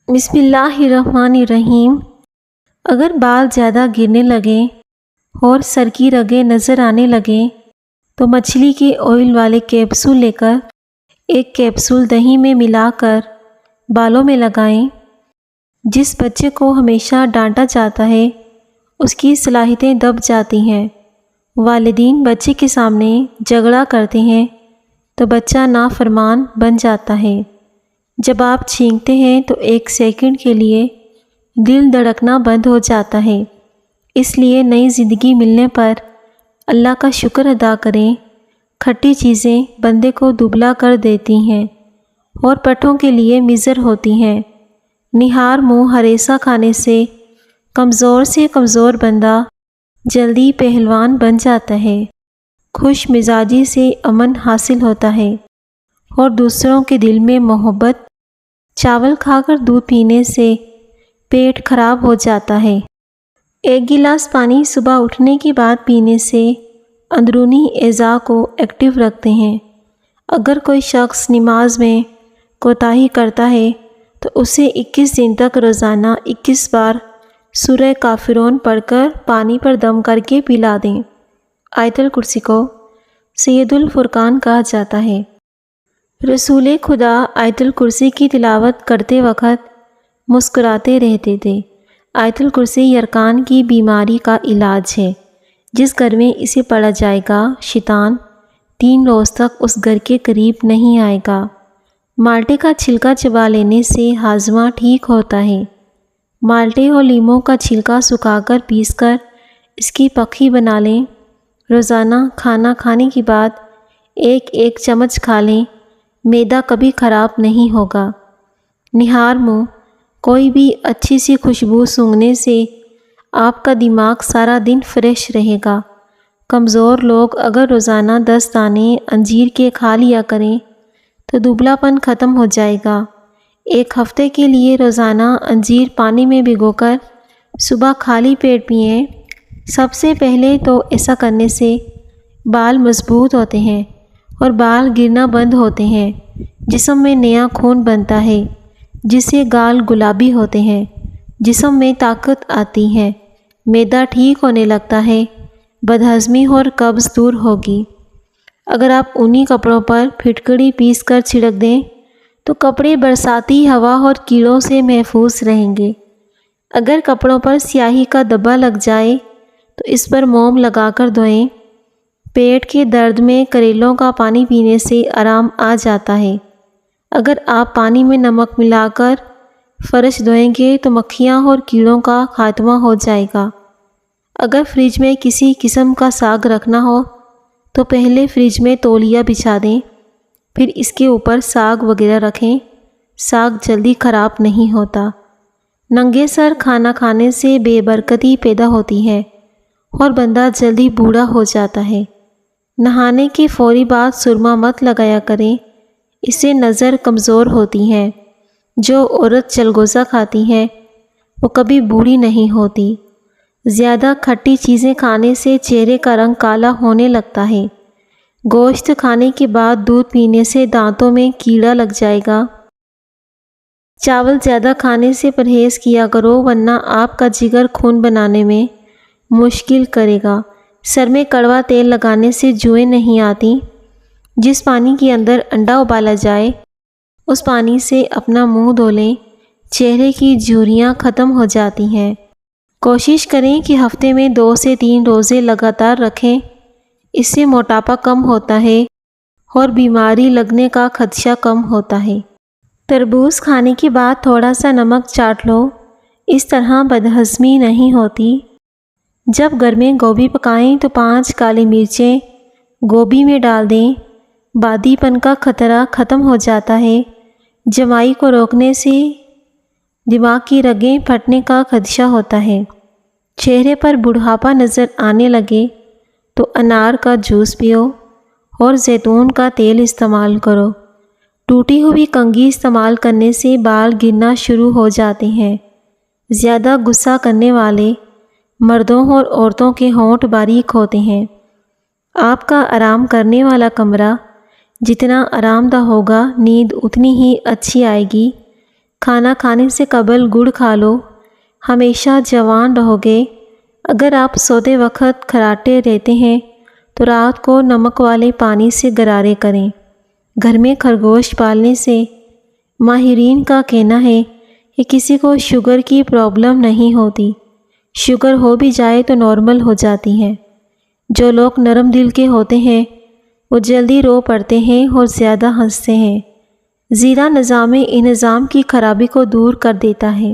بسم اللہ الرحمن الرحیم۔ اگر بال زیادہ گرنے لگیں اور سر کی رگیں نظر آنے لگیں تو مچھلی کے آئل والے کیپسول لے کر ایک کیپسول دہی میں ملا کر بالوں میں لگائیں۔ جس بچے کو ہمیشہ ڈانٹا جاتا ہے اس کی صلاحیتیں دب جاتی ہیں۔ والدین بچے کے سامنے جھگڑا کرتے ہیں تو بچہ نافرمان بن جاتا ہے۔ جب آپ چھینکتے ہیں تو 1 سیکنڈ کے لیے دل دھڑکنا بند ہو جاتا ہے۔ اس لیے نئی زندگی ملنے پر اللہ کا شکر ادا کریں۔ کھٹی چیزیں بندے کو دبلا کر دیتی ہیں اور پٹھوں کے لیے مضر ہوتی ہیں۔ نہار منہ ہریسہ کھانے سے کمزور بندہ جلدی پہلوان بن جاتا ہے۔ خوش مزاجی سے امن حاصل ہوتا ہے اور دوسروں کے دل میں محبت۔ چاول کھا کر دودھ پینے سے پیٹ خراب ہو جاتا ہے۔ 1 گلاس پانی صبح اٹھنے کے بعد پینے سے اندرونی اعضاء کو ایکٹیو رکھتے ہیں۔ اگر کوئی شخص نماز میں کوتاہی کرتا ہے تو اسے 21 دن تک روزانہ 21 بار سورہ کافرون پڑھ کر پانی پر دم کر کے پلا دیں۔ آیت الکرسی کو سید الفرقان کہا جاتا ہے۔ رسول خدا آیت الکرسی کی تلاوت کرتے وقت مسکراتے رہتے تھے۔ آیت الکرسی یرقان کی بیماری کا علاج ہے۔ جس گھر میں اسے پڑھا جائے گا شیطان 3 روز تک اس گھر کے قریب نہیں آئے گا۔ مالٹے کا چھلکا چبا لینے سے ہاضمہ ٹھیک ہوتا ہے۔ مالٹے اور لیموں کا چھلکا سکھا کر پیس کر اس کی پکھی بنا لیں۔ روزانہ کھانا کھانے کے بعد 1 چمچ کھا لیں۔ معدہ کبھی خراب نہیں ہوگا۔ نہار منہ کوئی بھی اچھی سی خوشبو سونگھنے سے آپ کا دماغ سارا دن فریش رہے گا۔ کمزور لوگ اگر روزانہ 10 دانے انجیر کے کھا لیا کریں تو دبلا پن ختم ہو جائے گا۔ 1 ہفتے کے لیے روزانہ انجیر پانی میں بھگو کر صبح خالی پیٹ پئیں۔ سب سے پہلے تو ایسا کرنے سے بال مضبوط ہوتے ہیں اور بال گرنا بند ہوتے ہیں۔ جسم میں نیا خون بنتا ہے جس سے گال گلابی ہوتے ہیں۔ جسم میں طاقت آتی ہے۔ معدہ ٹھیک ہونے لگتا ہے۔ بدہضمی اور قبض دور ہوگی۔ اگر آپ اونی کپڑوں پر پھٹکڑی پیس کر چھڑک دیں تو کپڑے برساتی ہوا اور کیڑوں سے محفوظ رہیں گے۔ اگر کپڑوں پر سیاہی کا دھبا لگ جائے تو اس پر موم لگا کر دھوئیں۔ پیٹ کے درد میں کریلوں کا پانی پینے سے آرام آ جاتا ہے۔ اگر آپ پانی میں نمک ملا کر فرش دھوئیں گے تو مکھیاں اور کیڑوں کا خاتمہ ہو جائے گا۔ اگر فریج میں کسی قسم کا ساگ رکھنا ہو تو پہلے فریج میں تولیہ بچھا دیں، پھر اس کے اوپر ساگ وغیرہ رکھیں۔ ساگ جلدی خراب نہیں ہوتا۔ ننگے سر کھانا کھانے سے بے برکتی پیدا ہوتی ہے اور بندہ جلدی بوڑھا ہو جاتا ہے۔ نہانے کے فوری بعد سرما مت لگایا کریں، اس سے نظر کمزور ہوتی ہے۔ جو عورت چلگوزہ کھاتی ہے وہ کبھی بوڑھی نہیں ہوتی۔ زیادہ کھٹی چیزیں کھانے سے چہرے کا رنگ کالا ہونے لگتا ہے۔ گوشت کھانے کے بعد دودھ پینے سے دانتوں میں کیڑا لگ جائے گا۔ چاول زیادہ کھانے سے پرہیز کیا کرو ورنہ آپ کا جگر خون بنانے میں مشکل کرے گا۔ سر میں کڑوا تیل لگانے سے جوئیں نہیں آتی۔ جس پانی کے اندر انڈا ابالا جائے اس پانی سے اپنا منہ دھو لیں، چہرے کی جھریاں ختم ہو جاتی ہیں۔ کوشش کریں کہ ہفتے میں 2 سے 3 روزے لگاتار رکھیں، اس سے موٹاپا کم ہوتا ہے اور بیماری لگنے کا خدشہ کم ہوتا ہے۔ تربوز کھانے کے بعد تھوڑا سا نمک چاٹ لو، اس طرح بدہضمی نہیں ہوتی۔ جب گھر میں گوبھی پکائیں تو 5 کالی مرچیں گوبھی میں ڈال دیں، بادی پن کا خطرہ ختم ہو جاتا ہے۔ جمائی کو روکنے سے دماغ کی رگیں پھٹنے کا خدشہ ہوتا ہے۔ چہرے پر بڑھاپا نظر آنے لگے تو انار کا جوس پیو اور زیتون کا تیل استعمال کرو۔ ٹوٹی ہوئی کنگھی استعمال کرنے سے بال گرنا شروع ہو جاتے ہیں۔ زیادہ غصہ کرنے والے مردوں اور عورتوں کے ہونٹ باریک ہوتے ہیں۔ آپ کا آرام کرنے والا کمرہ جتنا آرام دہ ہوگا نیند اتنی ہی اچھی آئے گی۔ کھانا کھانے سے قبل گڑ کھا لو، ہمیشہ جوان رہو گے۔ اگر آپ سوتے وقت کھراٹے رہتے ہیں تو رات کو نمک والے پانی سے غرارے کریں۔ گھر میں خرگوش پالنے سے ماہرین کا کہنا ہے کہ کسی کو شوگر کی پرابلم نہیں ہوتی، شوگر ہو بھی جائے تو نارمل ہو جاتی ہے۔ جو لوگ نرم دل کے ہوتے ہیں وہ جلدی رو پڑتے ہیں اور زیادہ ہنستے ہیں۔ زیرہ نظام انہضام کی خرابی کو دور کر دیتا ہے۔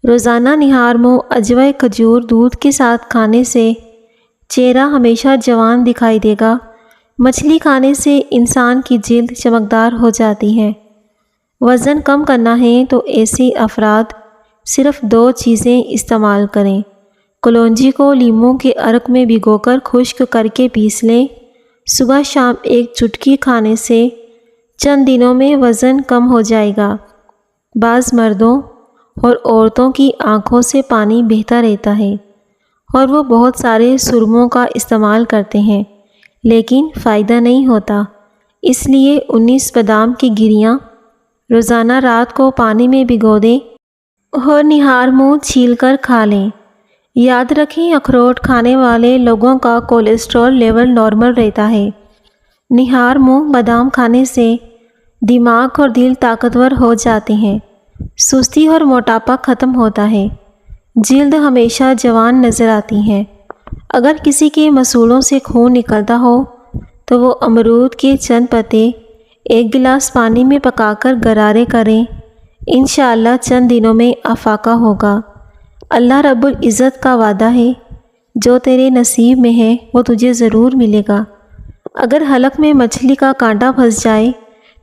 روزانہ نہار منہ اجوائے کھجور دودھ کے ساتھ کھانے سے چہرہ ہمیشہ جوان دکھائی دے گا۔ مچھلی کھانے سے انسان کی جلد چمکدار ہو جاتی ہے۔ وزن کم کرنا ہے تو ایسے افراد صرف 2 چیزیں استعمال کریں۔ کلونجی کو لیموں کے عرق میں بھگو کر خشک کر کے پیس لیں۔ صبح شام 1 چٹکی کھانے سے چند دنوں میں وزن کم ہو جائے گا۔ بعض مردوں اور عورتوں کی آنکھوں سے پانی بہتا رہتا ہے اور وہ بہت سارے سرموں کا استعمال کرتے ہیں لیکن فائدہ نہیں ہوتا، اس لیے 19 بادام کی گریاں روزانہ رات کو پانی میں بھگو دیں اور نہار منہ چھیل کر کھا لیں۔ یاد رکھیں، اخروٹ کھانے والے لوگوں کا کولیسٹرول لیول نارمل رہتا ہے۔ نہار منہ بادام کھانے سے دماغ اور دل طاقتور ہو جاتے ہیں، سستی اور موٹاپا ختم ہوتا ہے، جلد ہمیشہ جوان نظر آتی ہے۔ اگر کسی کے مسوڑوں سے خون نکلتا ہو تو وہ امرود کے چند پتے 1 گلاس پانی میں پکا کر غرارے کریں، انشاءاللہ چند دنوں میں افاقہ ہوگا۔ اللہ رب العزت کا وعدہ ہے، جو تیرے نصیب میں ہے وہ تجھے ضرور ملے گا۔ اگر حلق میں مچھلی کا کانٹا پھنس جائے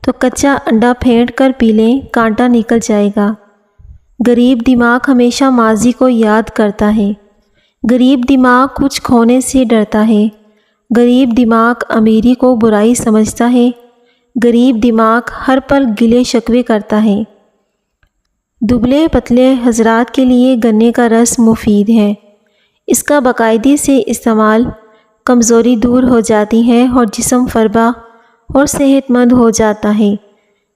تو کچا انڈا پھینٹ کر پی لیں، کانٹا نکل جائے گا۔ غریب دماغ ہمیشہ ماضی کو یاد کرتا ہے۔ غریب دماغ کچھ کھونے سے ڈرتا ہے۔ غریب دماغ امیری کو برائی سمجھتا ہے۔ غریب دماغ ہر پل گلے شکوے کرتا ہے۔ دبلے پتلے حضرات کے لیے گنے کا رس مفید ہے۔ اس کا باقاعدگی سے استعمال کمزوری دور ہو جاتی ہے اور جسم فربا اور صحت مند ہو جاتا ہے۔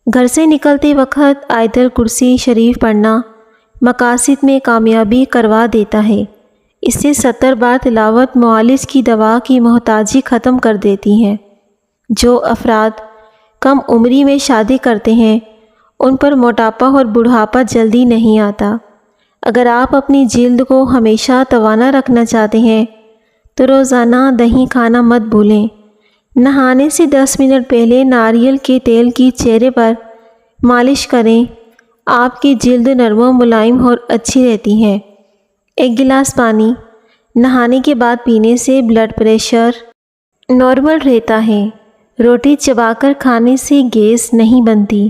گھر سے نکلتے وقت آیت الکرسی شریف پڑھنا مقاصد میں کامیابی کروا دیتا ہے۔ اس سے 70 بار تلاوت معالج کی دوا کی محتاجی ختم کر دیتی ہے۔ جو افراد کم عمری میں شادی کرتے ہیں ان پر موٹاپا اور بڑھاپا جلدی نہیں آتا۔ اگر آپ اپنی جلد کو ہمیشہ توانا رکھنا چاہتے ہیں تو روزانہ دہی کھانا مت بھولیں۔ نہانے سے 10 منٹ پہلے ناریل کے تیل کی چہرے پر مالش کریں، آپ کی جلد نرم و ملائم اور اچھی رہتی ہے۔ 1 گلاس پانی نہانے کے بعد پینے سے بلڈ پریشر نارمل رہتا ہے۔ روٹی چبا کر کھانے سے گیس نہیں بنتی۔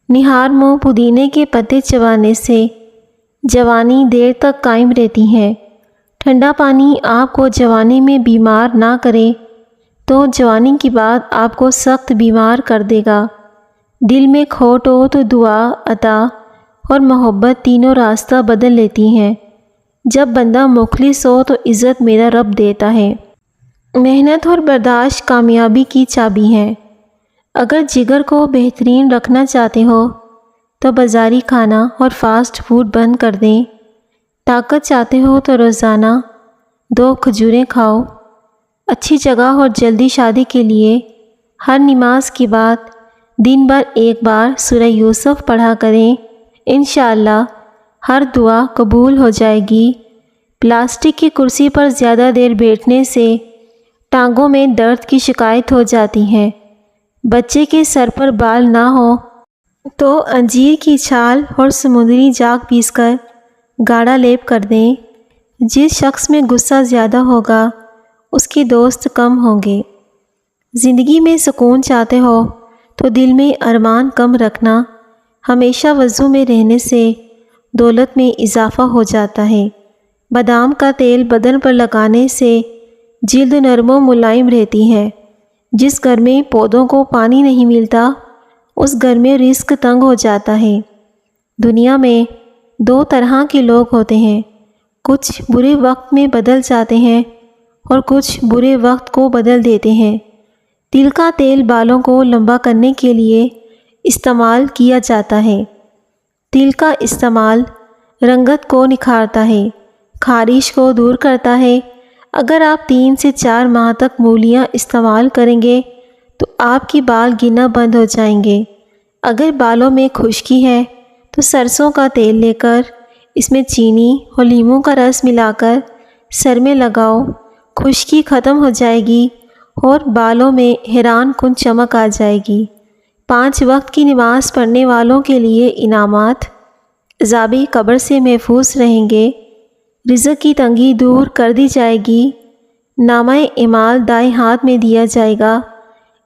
نہار منہ پودینے کے پتے چبانے سے جوانی دیر تک قائم رہتی ہے۔ ٹھنڈا پانی آپ کو جوانی میں بیمار نہ کرے تو جوانی کی بات آپ کو سخت بیمار کر دے گا۔ دل میں کھوٹ ہو تو دعا، عطا اور محبت تینوں راستہ بدل لیتی ہیں۔ جب بندہ مخلص ہو تو عزت میرا رب دیتا ہے۔ محنت اور برداشت کامیابی کی چابی ہے۔ اگر جگر کو بہترین رکھنا چاہتے ہو تو بازاری کھانا اور فاسٹ فوڈ بند کر دیں۔ طاقت چاہتے ہو تو روزانہ 2 کھجوریں کھاؤ۔ اچھی جگہ اور جلدی شادی کے لیے ہر نماز کے بعد دن بھر 1 بار سورہ یوسف پڑھا کریں، انشاءاللہ ہر دعا قبول ہو جائے گی۔ پلاسٹک کی کرسی پر زیادہ دیر بیٹھنے سے ٹانگوں میں درد کی شکایت ہو جاتی ہے۔ بچے کے سر پر بال نہ ہو تو انجیر کی چھال اور سمندری جاگ پیس کر گاڑھا لیپ کر دیں۔ جس شخص میں غصہ زیادہ ہوگا اس کے دوست کم ہوں گے۔ زندگی میں سکون چاہتے ہو تو دل میں ارمان کم رکھنا۔ ہمیشہ وضو میں رہنے سے دولت میں اضافہ ہو جاتا ہے۔ بادام کا تیل بدن پر لگانے سے جلد نرم و ملائم رہتی ہے۔ جس گھر میں پودوں کو پانی نہیں ملتا اس گھر میں رزق تنگ ہو جاتا ہے۔ دنیا میں 2 طرح کے لوگ ہوتے ہیں، کچھ برے وقت میں بدل جاتے ہیں اور کچھ برے وقت کو بدل دیتے ہیں۔ تل کا تیل بالوں کو لمبا کرنے کے لیے استعمال کیا جاتا ہے۔ تل کا استعمال رنگت کو نکھارتا ہے، خارش کو دور کرتا ہے۔ اگر آپ 3 سے 4 ماہ تک مولیاں استعمال کریں گے تو آپ کے بال گرنا بند ہو جائیں گے۔ اگر بالوں میں خشکی ہے تو سرسوں کا تیل لے کر اس میں چینی اور لیموں کا رس ملا کر سر میں لگاؤ، خشکی ختم ہو جائے گی اور بالوں میں حیران کن چمک آ جائے گی۔ 5 وقت کی نماز پڑھنے والوں کے لیے انعامات: عذاب قبر سے محفوظ رہیں گے، رزق کی تنگی دور کر دی جائے گی، نامہ اعمال دائیں ہاتھ میں دیا جائے گا،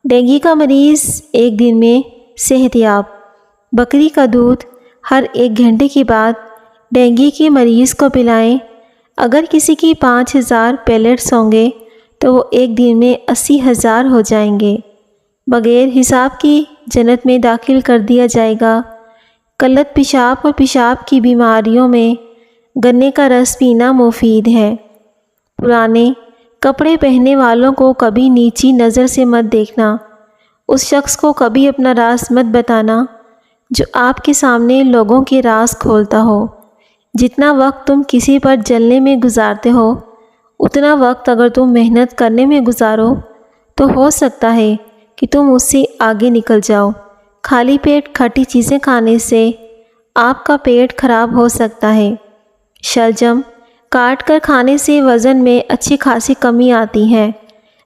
ڈینگی کا مریض 1 دن میں صحت یاب، بکری کا دودھ ہر 1 گھنٹے کے بعد ڈینگی کے مریض کو پلائیں۔ اگر کسی کی 5000 پیلیٹس ہوں گے تو وہ 1 دن میں 80,000 ہو جائیں گے، بغیر حساب کی جنت میں داخل کر دیا جائے گا۔ قلت پیشاب اور پیشاب کی بیماریوں میں گنے کا رس پینا مفید ہے۔ پرانے کپڑے پہننے والوں کو کبھی نیچی نظر سے مت دیکھنا، اس شخص کو کبھی اپنا راز مت بتانا جو آپ کے سامنے لوگوں کے راز کھولتا ہو۔ جتنا وقت تم کسی پر جلنے میں گزارتے ہو، اتنا وقت اگر تم محنت کرنے میں گزارو تو ہو سکتا ہے کہ تم اس سے آگے نکل جاؤ۔ خالی پیٹ کھٹی چیزیں کھانے سے آپ کا پیٹ خراب ہو سکتا ہے۔ شلجم کاٹ کر کھانے سے وزن میں اچھی خاصی کمی آتی ہے۔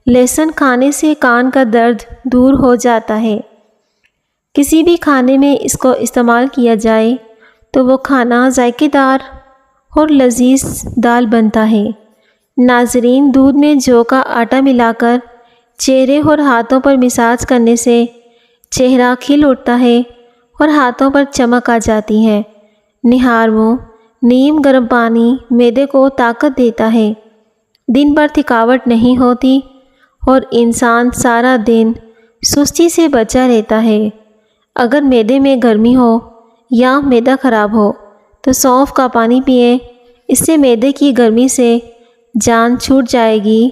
لہسن کھانے سے کان کا درد دور ہو جاتا ہے۔ کسی بھی کھانے میں اس کو استعمال کیا جائے تو وہ کھانا ذائقے دار اور لذیذ دال بنتا ہے۔ ناظرین، دودھ میں جو کا آٹا ملا کر چہرے اور ہاتھوں پر مساج کرنے سے چہرہ کھل اٹھتا ہے اور ہاتھوں پر چمک آ جاتی ہے۔ نہار منہ نیم گرم پانی معدے کو طاقت دیتا ہے، دن بھر تھکاوٹ نہیں ہوتی اور انسان سارا دن سستی سے بچا رہتا ہے۔ اگر معدے میں گرمی ہو یا معدہ خراب ہو تو سونف کا پانی پئیں، اس سے معدے کی گرمی سے جان چھوٹ جائے گی۔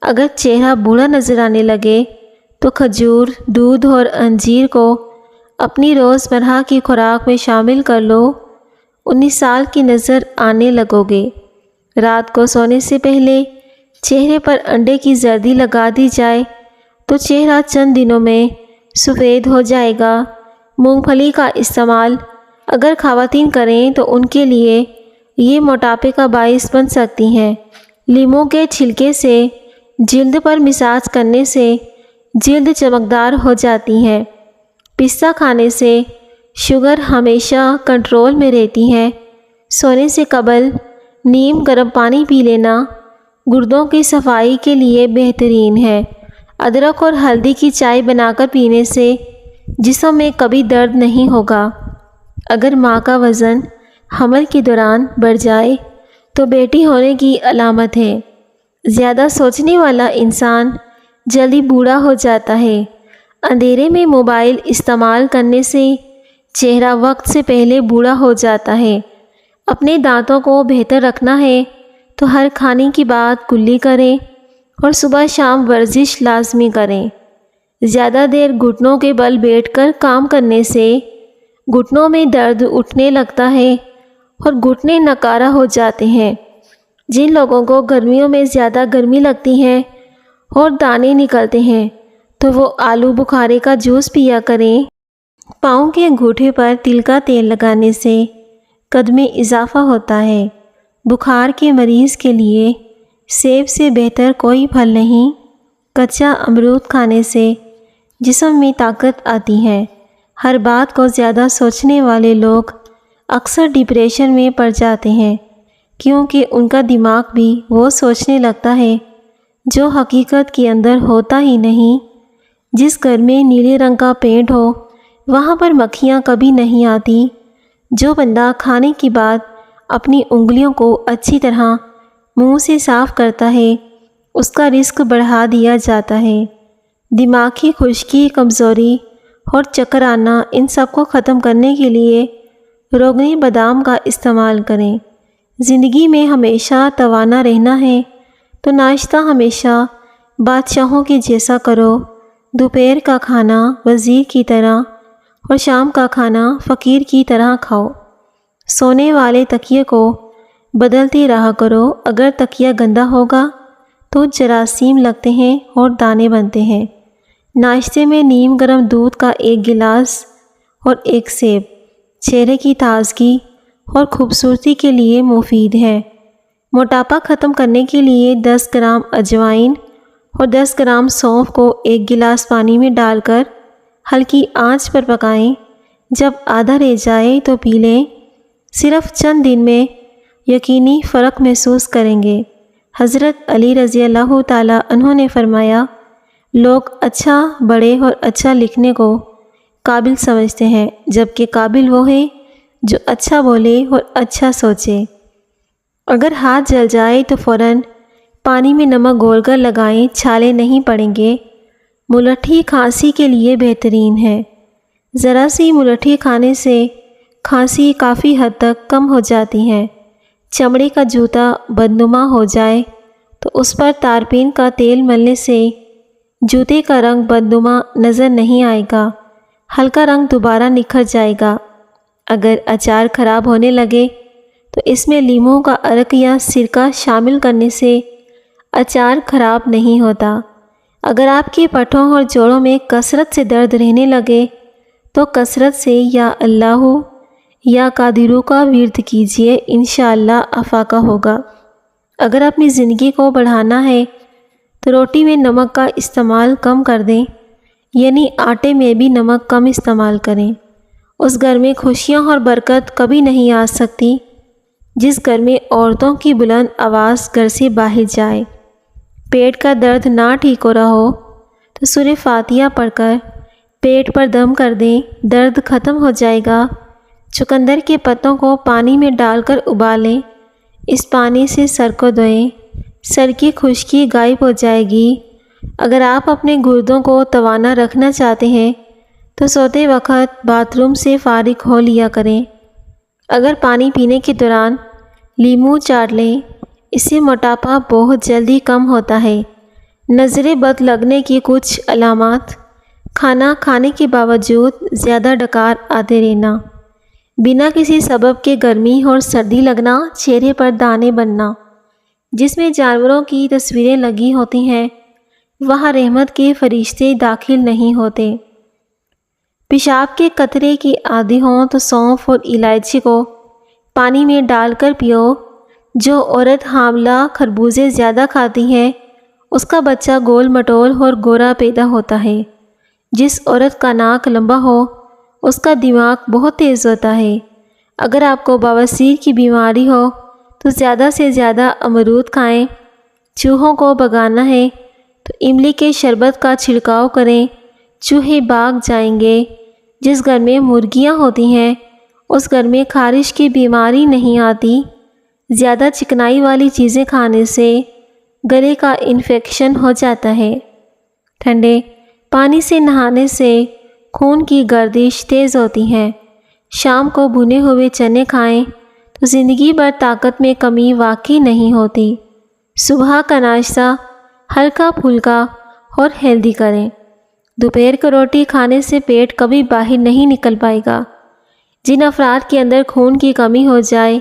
اگر چہرہ بوڑھا نظر آنے لگے تو کھجور، دودھ اور انجیر کو اپنی روزمرہ کی خوراک میں شامل کر لو، 19 سال کی نظر آنے لگو گے۔ رات کو سونے سے پہلے چہرے پر انڈے کی زردی لگا دی جائے تو چہرہ چند دنوں میں سفید ہو جائے گا۔ مونگ پھلی کا استعمال اگر خواتین کریں تو ان کے لیے یہ موٹاپے کا باعث بن سکتی ہیں۔ لیموں کے چھلکے سے جلد پر مساج کرنے سے جلد چمکدار ہو جاتی ہے۔ پستہ کھانے سے شوگر ہمیشہ کنٹرول میں رہتی ہے۔ سونے سے قبل نیم گرم پانی پی لینا گردوں کی صفائی کے لیے بہترین ہے۔ ادرک اور ہلدی کی چائے بنا کر پینے سے جسم میں کبھی درد نہیں ہوگا۔ اگر ماں کا وزن حمل کے دوران بڑھ جائے تو بیٹی ہونے کی علامت ہے۔ زیادہ سوچنے والا انسان جلدی بوڑھا ہو جاتا ہے۔ اندھیرے میں موبائل استعمال کرنے سے چہرہ وقت سے پہلے بوڑھا ہو جاتا ہے۔ اپنے دانتوں کو بہتر رکھنا ہے تو ہر کھانے کے بعد کلی کریں اور صبح شام ورزش لازمی کریں۔ زیادہ دیر گھٹنوں کے بل بیٹھ کر کام کرنے سے گھٹنوں میں درد اٹھنے لگتا ہے اور گھٹنے نکارہ ہو جاتے ہیں۔ جن لوگوں کو گرمیوں میں زیادہ گرمی لگتی ہے اور دانے نکلتے ہیں تو وہ آلو بخارے کا جوس پیا کریں۔ پاؤں کے انگوٹھے پر تل کا تیل لگانے سے قد میں اضافہ ہوتا ہے۔ بخار کے مریض کے لیے سیب سے بہتر کوئی پھل نہیں۔ کچا امرود کھانے سے جسم میں طاقت آتی ہے۔ ہر بات کو زیادہ سوچنے والے لوگ اکثر ڈپریشن میں پڑ جاتے ہیں، کیونکہ ان کا دماغ بھی وہ سوچنے لگتا ہے جو حقیقت کے اندر ہوتا ہی نہیں۔ جس گھر میں نیلے رنگ کا پینٹ ہو وہاں پر مکھیاں کبھی نہیں آتی۔ جو بندہ کھانے کے بعد اپنی انگلیوں کو اچھی طرح منہ سے صاف کرتا ہے اس کا رزق بڑھا دیا جاتا ہے۔ دماغی خشکی، کمزوری اور چکر آنا، ان سب کو ختم کرنے کے لیے روغنی بادام کا استعمال کریں۔ زندگی میں ہمیشہ توانا رہنا ہے تو ناشتہ ہمیشہ بادشاہوں کے جیسا کرو۔ دوپہر کا کھانا وزیر کی طرح اور شام کا کھانا فقیر کی طرح کھاؤ۔ سونے والے تکیے کو بدلتے رہا کرو، اگر تکیہ گندا ہوگا تو جراثیم لگتے ہیں اور دانے بنتے ہیں۔ ناشتے میں نیم گرم دودھ کا 1 گلاس اور 1 سیب چہرے کی تازگی اور خوبصورتی کے لیے مفید ہے۔ موٹاپا ختم کرنے کے لیے 10 گرام اجوائن اور 10 گرام سونف کو 1 گلاس پانی میں ڈال کر ہلکی آنچ پر پکائیں۔ جب آدھا رہ جائے تو پی لیں۔ صرف چند دن میں یقینی فرق محسوس کریں گے۔ حضرت علی رضی اللہ تعالیٰ عنہ نے فرمایا، لوگ اچھا بڑے اور اچھا لکھنے کو قابل سمجھتے ہیں، جبکہ قابل وہ ہے جو اچھا بولے اور اچھا سوچے۔ اگر ہاتھ جل جائے تو فوراً پانی میں نمک گھول کر لگائیں، چھالے نہیں پڑیں گے۔ ملٹھی کھانسی کے لیے بہترین ہے۔ ذرا سی ملٹھی کھانے سے کھانسی کافی حد تک کم ہو جاتی ہے۔ چمڑے کا جوتا بدنما ہو جائے تو اس پر تارپین کا تیل ملنے سے جوتے کا رنگ بدنما نظر نہیں آئے گا، ہلکا رنگ دوبارہ نکھر جائے گا۔ اگر اچار خراب ہونے لگے تو اس میں لیموں کا عرق یا سرکہ شامل کرنے سے اچار خراب نہیں ہوتا۔ اگر آپ کے پٹھوں اور جوڑوں میں کثرت سے درد رہنے لگے تو کثرت سے یا اللہ یا قادرو کا ورد کیجیے، انشاءاللہ افاقہ ہوگا۔ اگر اپنی زندگی کو بڑھانا ہے تو روٹی میں نمک کا استعمال کم کر دیں، یعنی آٹے میں بھی نمک کم استعمال کریں۔ اس گھر میں خوشیاں اور برکت کبھی نہیں آ سکتی جس گھر میں عورتوں کی بلند آواز گھر سے باہر جائے۔ پیٹ کا درد نہ ٹھیک ہو رہا ہو تو سورہ فاتحہ پڑھ کر پیٹ پر دم کر دیں، درد ختم ہو جائے گا۔ چقندر کے پتوں کو پانی میں ڈال کر ابالیں، اس پانی سے سر کو دھوئیں، سر کی خشکی غائب ہو جائے گی۔ اگر آپ اپنے گردوں کو توانا رکھنا چاہتے ہیں تو سوتے وقت باتھ روم سے فارغ ہو لیا کریں۔ اگر پانی پینے کے دوران لیموں چاٹ لیں، اس سے موٹاپا بہت جلدی کم ہوتا ہے۔ نظر بد لگنے کی کچھ علامات: کھانا کھانے کے باوجود زیادہ ڈکار آتے رہنا، بنا کسی سبب کے گرمی اور سردی لگنا، چہرے پر دانے بننا۔ جس میں جانوروں کی تصویریں لگی ہوتی ہیں وہاں رحمت کے فرشتے داخل نہیں ہوتے۔ پیشاب کے قطرے کی عادی ہوں تو سونف اور الائچی کو پانی میں ڈال کر پیو۔ جو عورت حاملہ خربوزے زیادہ کھاتی ہے اس کا بچہ گول مٹول اور گورا پیدا ہوتا ہے۔ جس عورت کا ناک لمبا ہو اس کا دماغ بہت تیز ہوتا ہے۔ اگر آپ کو بواسیر کی بیماری ہو تو زیادہ سے زیادہ امرود کھائیں۔ چوہوں کو بھگانا ہے تو املی کے شربت کا چھڑکاؤ کریں، چوہے بھاگ جائیں گے۔ جس گھر میں مرغیاں ہوتی ہیں اس گھر میں خارش کی بیماری نہیں آتی۔ زیادہ چکنائی والی چیزیں کھانے سے گلے کا انفیکشن ہو جاتا ہے۔ ٹھنڈے پانی سے نہانے سے خون کی گردش تیز ہوتی ہے۔ شام کو بھنے ہوئے چنے کھائیں تو زندگی بھر طاقت میں کمی واقع نہیں ہوتی۔ صبح کا ناشتہ ہلکا پھلکا اور ہیلدی کریں۔ دوپہر کو روٹی کھانے سے پیٹ کبھی باہر نہیں نکل پائے گا۔ جن افراد کے اندر خون کی کمی ہو جائے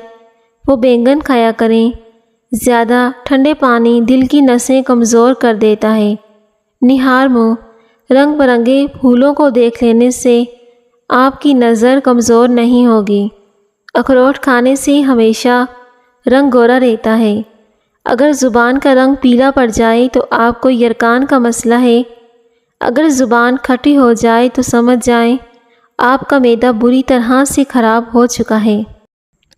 وہ بینگن کھایا کریں۔ زیادہ ٹھنڈے پانی دل کی نسیں کمزور کر دیتا ہے۔ نہار منہ رنگ برنگے پھولوں کو دیکھ لینے سے آپ کی نظر کمزور نہیں ہوگی۔ اخروٹ کھانے سے ہمیشہ رنگ گورا رہتا ہے۔ اگر زبان کا رنگ پیلا پڑ جائے تو آپ کو یرکان کا مسئلہ ہے۔ اگر زبان کھٹی ہو جائے تو سمجھ جائیں آپ کا معدہ بری طرح سے خراب ہو چکا ہے۔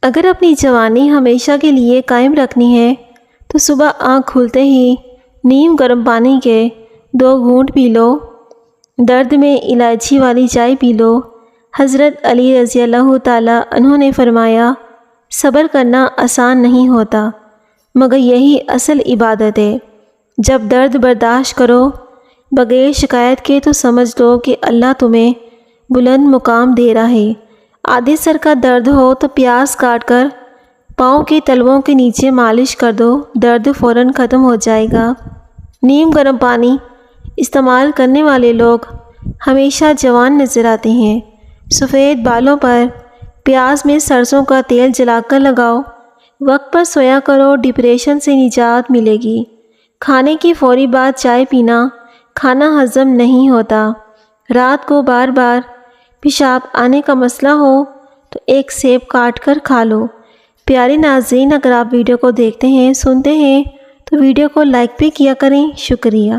اگر اپنی جوانی ہمیشہ کے لیے قائم رکھنی ہے تو صبح آنکھ کھلتے ہی نیم گرم پانی کے 2 گھونٹ پی لو۔ درد میں الائچی والی چائے پی لو۔ حضرت علی رضی اللہ تعالیٰ عنہ نے فرمایا، صبر کرنا آسان نہیں ہوتا مگر یہی اصل عبادت ہے۔ جب درد برداشت کرو بغیر شکایت کے تو سمجھ لو کہ اللہ تمہیں بلند مقام دے رہا ہے۔ آدھے سر کا درد ہو تو پیاز کاٹ کر پاؤں کے تلووں کے نیچے مالش کر دو، درد فوراً ختم ہو جائے گا۔ نیم گرم پانی استعمال کرنے والے لوگ ہمیشہ جوان نظر آتے ہیں۔ سفید بالوں پر پیاز میں سرسوں کا تیل جلا کر لگاؤ۔ وقت پر سویا کرو، ڈپریشن سے نجات ملے گی۔ کھانے کی فوری بعد چائے پینا کھانا ہضم نہیں ہوتا۔ رات کو بار بار پیشاب آنے کا مسئلہ ہو تو ایک سیب کاٹ کر کھا لو۔ پیارے ناظرین، اگر آپ ویڈیو کو دیکھتے ہیں، سنتے ہیں تو ویڈیو کو لائک بھی کیا کریں۔ شکریہ۔